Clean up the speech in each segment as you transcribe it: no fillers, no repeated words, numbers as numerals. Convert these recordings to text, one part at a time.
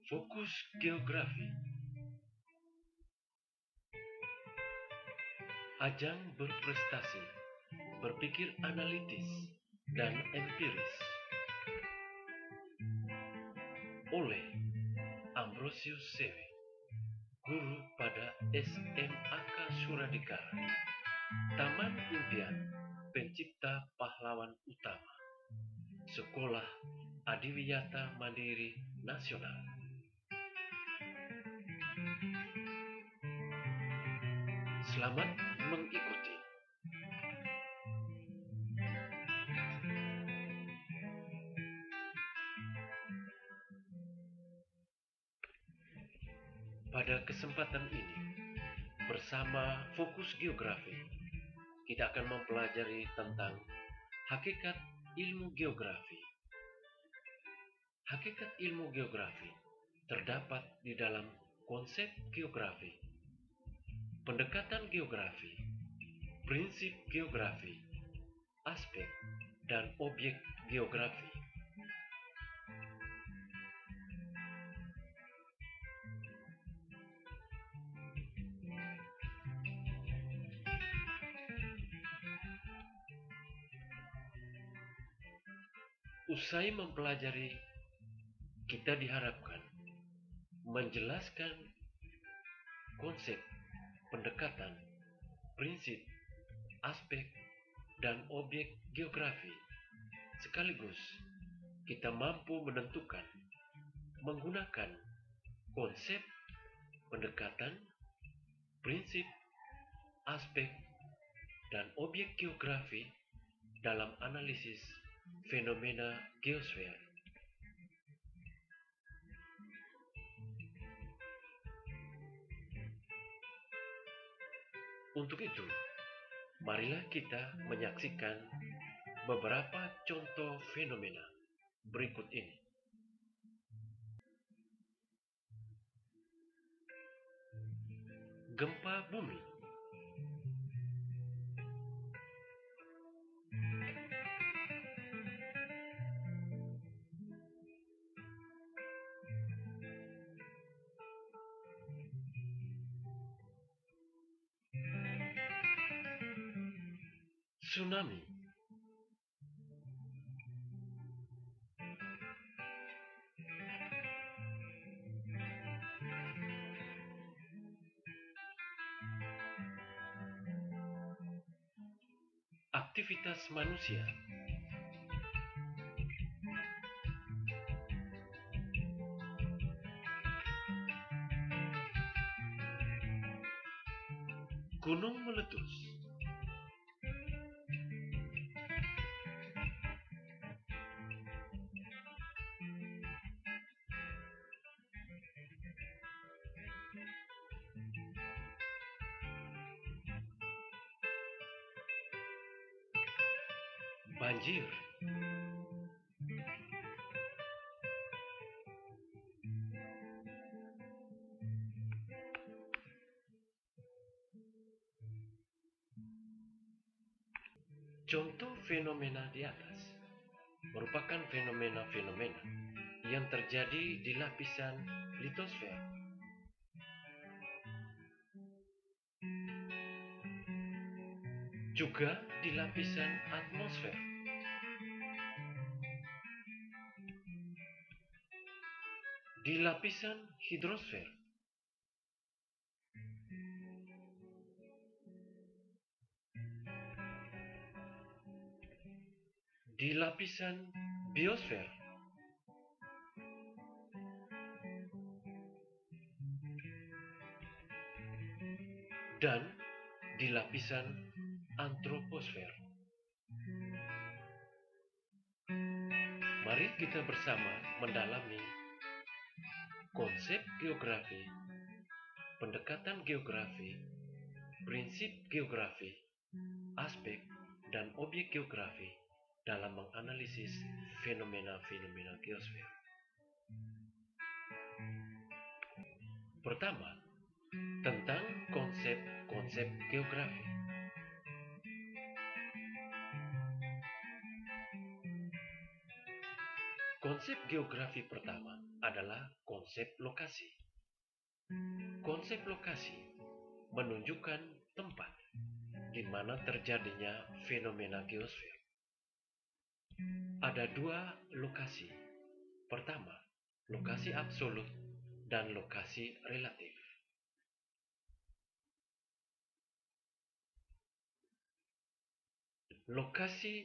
Fokus geografi, ajang berprestasi, berpikir analitis dan empiris. Oleh Ambrosius Sewe, guru pada SMAK Suradikara, Taman Impian, pencipta pahlawan utama, Sekolah Adiwiyata Mandiri Nasional. Selamat mengikuti. Pada kesempatan ini, bersama Fokus Geografi, kita akan mempelajari tentang hakikat ilmu geografi. Hakikat ilmu geografi terdapat di dalam konsep geografi, pendekatan geografi, prinsip geografi, aspek, dan objek geografi. Usai mempelajari, kita diharapkan menjelaskan konsep, pendekatan, prinsip, aspek, dan objek geografi. Sekaligus, kita mampu menentukan menggunakan konsep, pendekatan, prinsip, aspek, dan objek geografi dalam analisis fenomena geosfer. Untuk itu, marilah kita menyaksikan beberapa contoh fenomena berikut ini. Gempa bumi, tsunami, aktivitas manusia, gunung meletus, banjir, contoh fenomena di atas merupakan fenomena-fenomena yang terjadi di lapisan litosfer. Juga di lapisan atmosfer. Di lapisan hidrosfer. Di lapisan biosfer. Dan di lapisan antroposfer. Mari kita bersama mendalami konsep geografi, pendekatan geografi, prinsip geografi, aspek, dan objek geografi dalam menganalisis fenomena-fenomena geosfer. Pertama, tentang konsep-konsep geografi. Konsep geografi pertama adalah konsep lokasi. Konsep lokasi menunjukkan tempat di mana terjadinya fenomena geosfer. Ada dua lokasi. Pertama, lokasi absolut dan lokasi relatif. Lokasi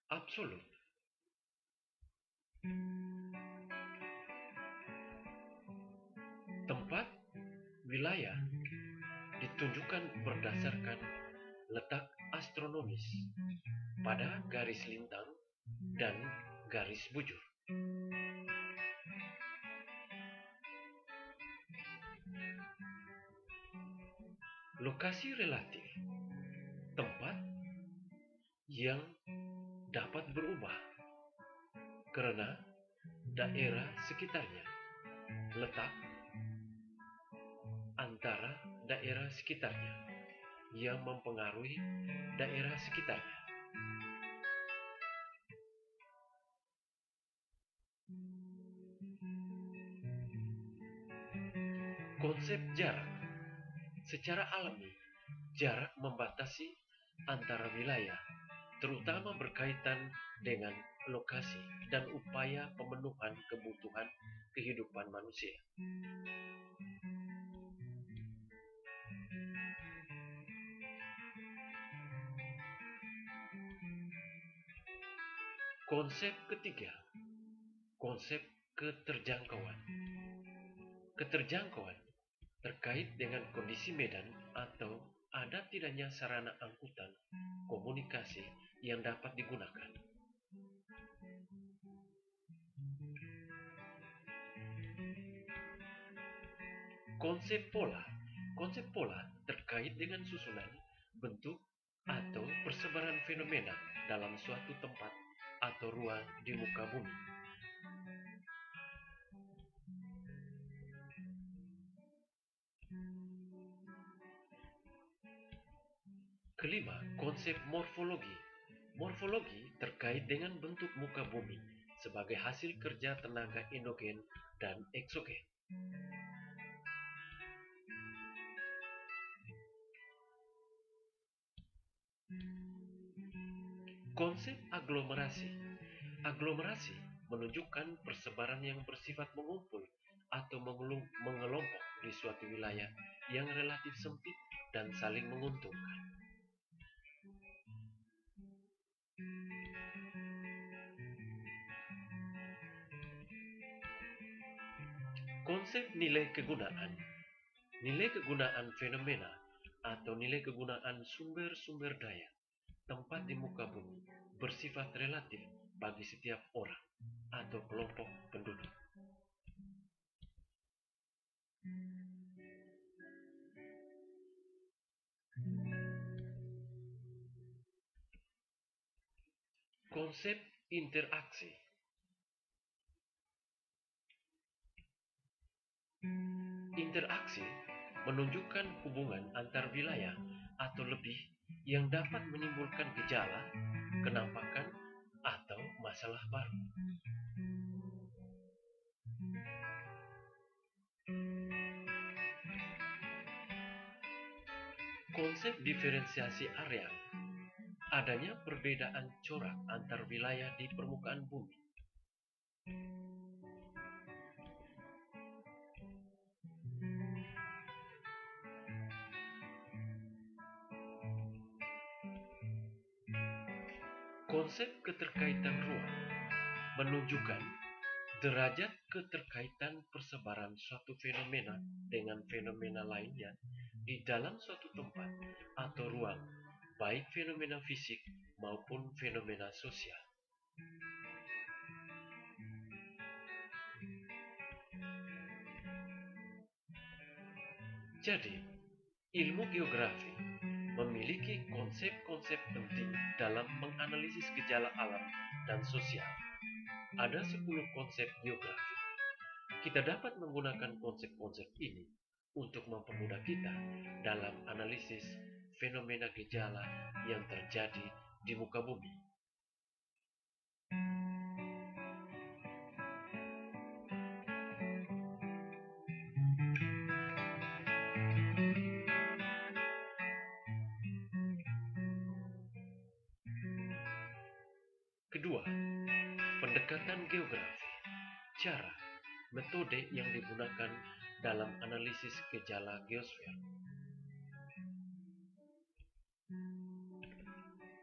absolut tempat wilayah ditunjukkan berdasarkan letak astronomis pada garis lintang dan garis bujur. Lokasi relatif tempat yang dapat berubah karena daerah sekitarnya, letak antara daerah sekitarnya yang mempengaruhi daerah sekitarnya. Konsep jarak secara alami, jarak membatasi antara wilayah, terutama berkaitan dengan lokasi dan upaya pemenuhan kebutuhan kehidupan manusia. Konsep ketiga, konsep keterjangkauan. Keterjangkauan terkait dengan kondisi medan atau ada tidaknya sarana angkutan komunikasi yang dapat digunakan. Konsep pola. Konsep pola terkait dengan susunan, bentuk, atau persebaran fenomena dalam suatu tempat atau ruang di muka bumi. Kelima, konsep morfologi. Morfologi terkait dengan bentuk muka bumi sebagai hasil kerja tenaga endogen dan eksogen. Konsep aglomerasi. Aglomerasi menunjukkan persebaran yang bersifat mengumpul atau mengelompok di suatu wilayah yang relatif sempit dan saling menguntungkan. Konsep nilai kegunaan. Nilai kegunaan fenomena atau nilai kegunaan sumber-sumber daya tempat di muka bumi bersifat relatif bagi setiap orang atau kelompok penduduk. Konsep interaksi. Interaksi menunjukkan hubungan antar wilayah atau lebih yang dapat menimbulkan gejala, kenampakan, atau masalah baru. Konsep diferensiasi areal. Adanya perbedaan corak antar wilayah di permukaan bumi. Konsep keterkaitan ruang menunjukkan derajat keterkaitan persebaran suatu fenomena dengan fenomena lainnya di dalam suatu tempat atau ruang, baik fenomena fisik maupun fenomena sosial. Jadi, ilmu geografi memiliki konsep-konsep penting dalam menganalisis gejala alam dan sosial. Ada 10 konsep geografi. Kita dapat menggunakan konsep-konsep ini untuk mempermudah kita dalam analisis fenomena gejala yang terjadi di muka bumi. Kedua, pendekatan geografi. Cara, metode yang digunakan dalam analisis gejala geosfer.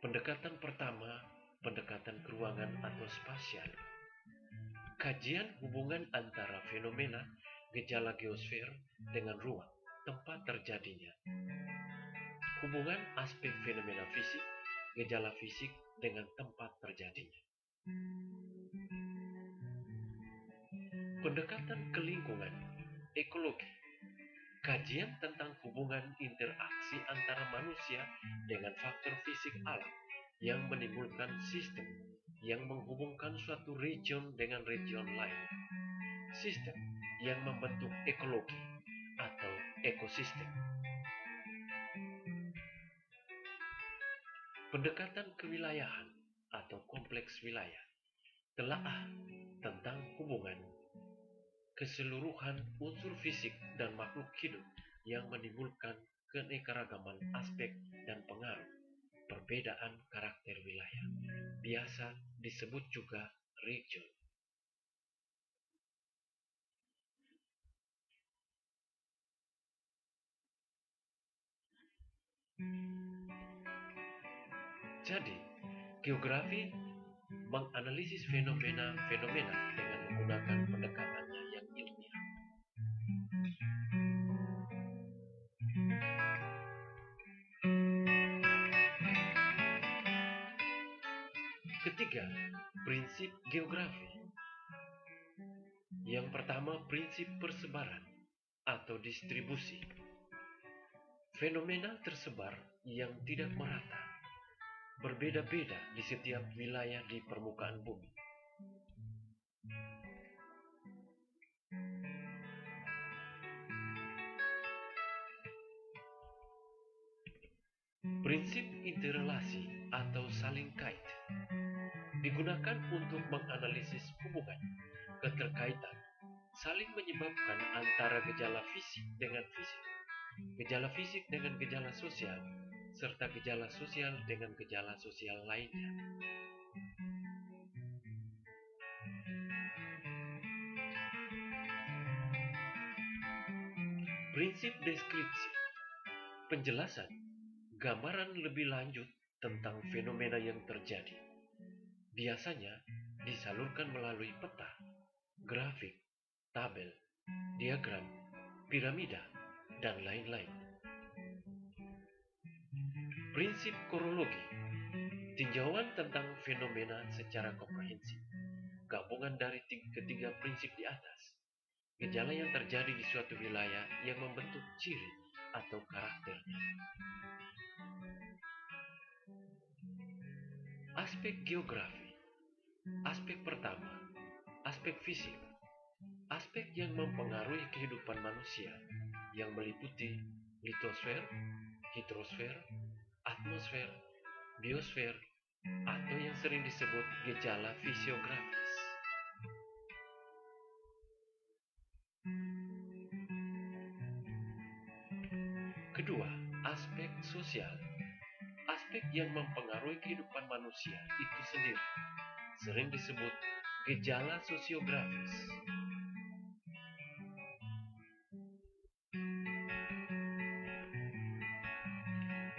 Pendekatan pertama, pendekatan keruangan atau spasial. Kajian hubungan antara fenomena gejala geosfer dengan ruang, tempat terjadinya. Hubungan aspek fenomena fisik, gejala fisik dengan tempat terjadinya. Pendekatan ke lingkungan, ekologi. Kajian tentang hubungan interaksi antara manusia dengan faktor fisik alam yang menimbulkan sistem yang menghubungkan suatu region dengan region lain. Sistem yang membentuk ekologi atau ekosistem. Pendekatan kewilayahan atau kompleks wilayah. Telaah tentang hubungan keseluruhan unsur fisik dan makhluk hidup yang menimbulkan keanekaragaman aspek dan pengaruh perbedaan karakter wilayah. Biasa disebut juga region. Jadi, geografi menganalisis fenomena-fenomena dengan menggunakan pendekatannya yang ilmiah. Ketiga, prinsip geografi. Yang pertama, prinsip persebaran atau distribusi. Fenomena tersebar yang tidak merata, berbeda-beda di setiap wilayah di permukaan bumi. Prinsip interrelasi atau saling kait digunakan untuk menganalisis hubungan, keterkaitan, saling menyebabkan antara gejala fisik dengan fisik, gejala fisik dengan gejala sosial, serta gejala sosial dengan gejala sosial lainnya. Prinsip deskripsi, penjelasan, gambaran lebih lanjut tentang fenomena yang terjadi. Biasanya disalurkan melalui peta, grafik, tabel, diagram, piramida, dan lain-lain. Prinsip korologi, tinjauan tentang fenomena secara komprehensif, gabungan dari ketiga prinsip di atas. Gejala yang terjadi di suatu wilayah yang membentuk ciri atau karakternya. Aspek geografi. Aspek pertama, aspek fisik. Aspek yang mempengaruhi kehidupan manusia yang meliputi litosfer, hidrosfer, atmosfer, biosfer, atau yang sering disebut gejala fisiografis. Kedua, aspek sosial. Aspek yang mempengaruhi kehidupan manusia itu sendiri sering disebut gejala sosiografis.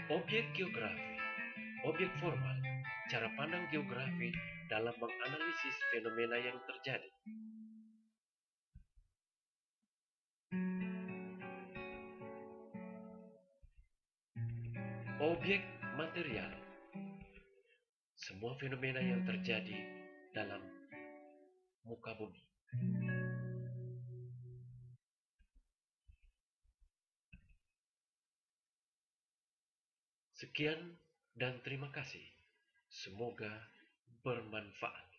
Objek geografi, objek formal, cara pandang geografi dalam menganalisis fenomena yang terjadi. Objek material, semua fenomena yang terjadi dalam muka bumi. Sekian dan terima kasih. Semoga bermanfaat.